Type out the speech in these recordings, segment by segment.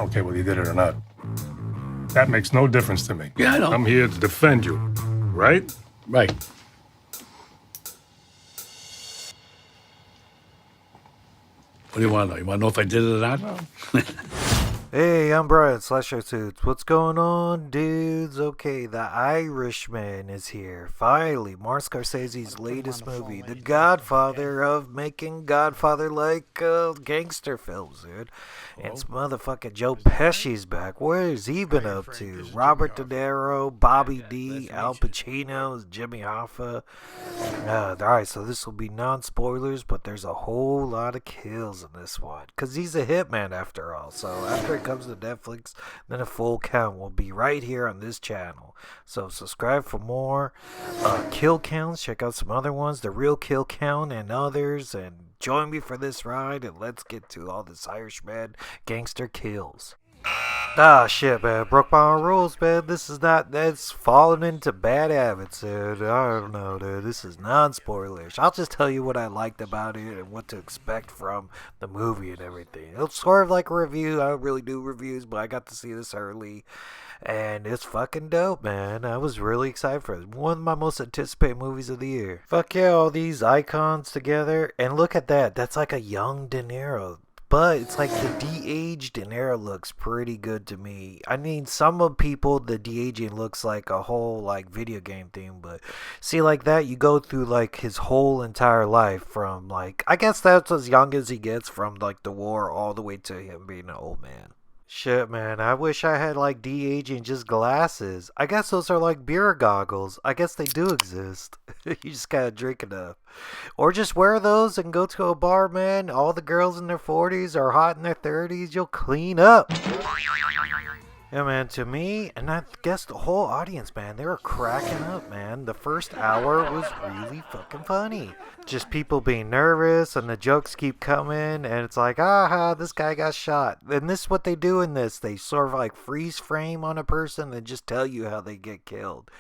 don't care whether you did it or not. That makes no difference to me. Yeah, I know. I'm here to defend you, right? Right. What do you want to know? You want to know if I did it or not? Hey, I'm Brian, Slasher Suits. What's going on, dudes? Okay, the Irishman is here. Finally, Martin Scorsese's latest movie, the godfather of making Godfather-like gangster films, dude. And it's motherfucking Joe Pesci's back. Where has he been up to? Robert De Niro, Bobby D, Al Pacino, Jimmy Hoffa. Alright, so this will be non-spoilers, but there's a whole lot of kills in this one. Because he's a hitman after all. So after it comes to Netflix, then a full count will be right here on this channel. So subscribe for more kill counts. Check out some other ones, the real kill count and others, and join me for this ride, and let's get to all this Irishman gangster kills. Ah, shit, man. Broke my own rules, man. That's falling into bad habits, dude. I don't know, dude. This is non-spoilers. I'll just tell you what I liked about it and what to expect from the movie and everything. It's sort of like a review. I don't really do reviews, but I got to see this early. And it's fucking dope, man. I was really excited for it. One of my most anticipated movies of the year. Fuck yeah, all these icons together. And look at that. That's like a young De Niro. But it's like the de-aged De Niro looks pretty good to me. I mean, some of people, the de-aging looks like a whole like video game thing. But see, like that, you go through like his whole entire life from like, I guess that's as young as he gets from like the war all the way to him being an old man. Shit, man, I wish I had like de-aging just glasses. I guess those are like beer goggles. I guess they do exist. You just gotta drink enough. Or just wear those and go to a bar, man. All the girls in their 40s are hot in their 30s. You'll clean up. Yeah, man, to me, and I guess the whole audience, man, they were cracking up, man. The first hour was really fucking funny. Just people being nervous, and the jokes keep coming, and it's like, aha, this guy got shot. And this is what they do in this. They sort of like freeze frame on a person and just tell you how they get killed.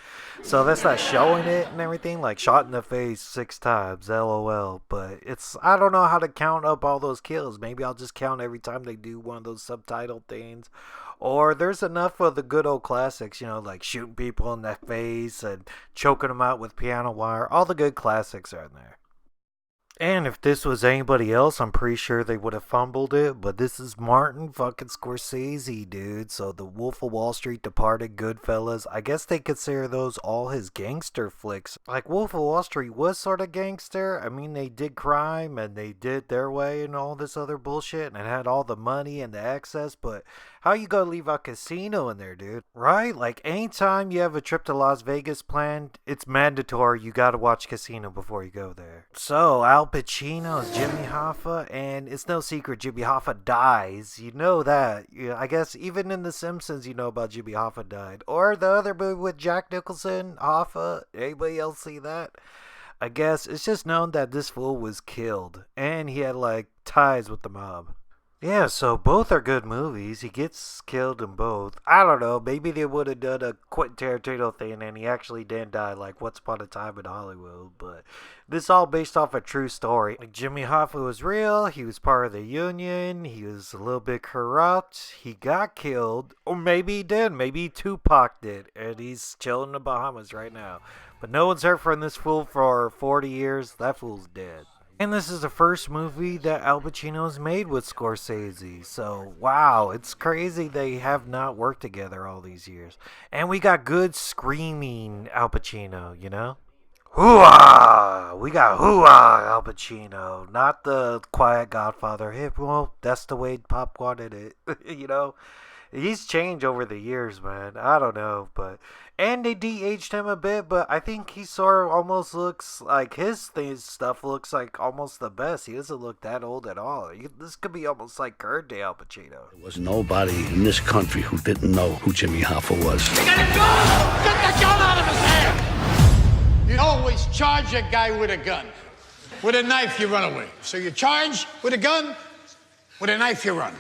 So that's not showing it and everything, like shot in the face 6 times, LOL. But it's, I don't know how to count up all those kills. Maybe I'll just count every time they do one of those subtitle things. Or there's enough of the good old classics, you know, like shooting people in the face and choking them out with piano wire. All the good classics are in there. And if this was anybody else, I'm pretty sure they would have fumbled it. But this is Martin fucking Scorsese, dude. So the Wolf of Wall Street, Departed, Goodfellas, I guess they consider those all his gangster flicks. Like Wolf of Wall Street was sort of gangster. I mean, they did crime and they did their way and all this other bullshit. And it had all the money and the excess. But how you gonna leave a casino in there, dude? Right? Like anytime you have a trip to Las Vegas planned, it's mandatory. You gotta watch Casino before you go there. So Al Pacino is Jimmy Hoffa, and it's no secret Jimmy Hoffa dies. You know that. Yeah, I guess even in The Simpsons you know about Jimmy Hoffa died. Or the other movie with Jack Nicholson, Hoffa. Anybody else see that? I guess it's just known that this fool was killed, and he had like ties with the mob. Yeah, so both are good movies. He gets killed in both. I don't know. Maybe they would have done a Quentin Tarantino thing and he actually didn't die like Once Upon a Time in Hollywood. But this is all based off a true story. Like Jimmy Hoffa was real. He was part of the union. He was a little bit corrupt. He got killed. Or maybe he did. Maybe Tupac did. And he's chilling in the Bahamas right now. But no one's heard from this fool for 40 years. That fool's dead. And this is the first movie that Al Pacino has made with Scorsese. So, wow, it's crazy they have not worked together all these years. And we got good screaming Al Pacino, you know? Hoo-ah! We got hoo-ah Al Pacino. Not the quiet Godfather. Hey, well, that's the way Pop wanted it, you know? He's changed over the years, man. I don't know, but... And they de-aged him a bit, but I think he sort of almost looks like his stuff looks like almost the best. He doesn't look that old at all. This could be almost like current day Al Pacino. There was nobody in this country who didn't know who Jimmy Hoffa was. You got a gun! Get the gun out of his hand! You always charge a guy with a gun. With a knife, you run away. So you charge with a gun, with a knife, you run.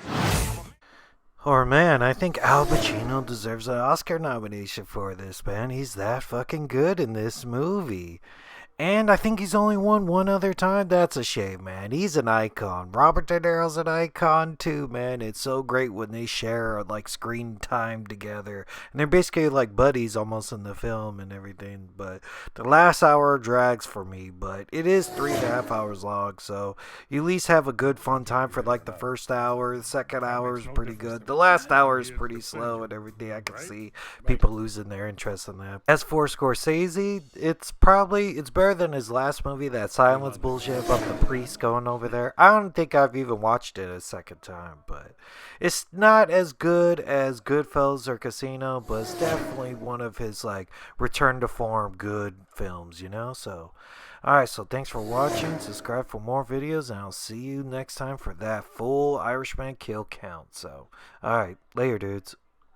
Or man, I think Al Pacino deserves an Oscar nomination for this, man. He's that fucking good in this movie. And I think he's only won one other time. That's a shame, man. He's an icon. Robert De Niro's an icon too, man. It's so great when they share like screen time together. And they're basically like buddies almost in the film and everything. But the last hour drags for me. But it is 3.5 hours long. So you at least have a good fun time for like the first hour. The second hour is pretty good. The last hour is pretty slow and everything. I can see people losing their interest in that. As for Scorsese, it's better than his last movie, that silence bullshit about the priest going over there. I don't think I've even watched it a second time, but it's not as good as Goodfellas or Casino, but it's definitely one of his like return to form good films, you know? So alright, so thanks for watching, subscribe for more videos, and I'll see you next time for that full Irishman kill count. So alright, later dudes.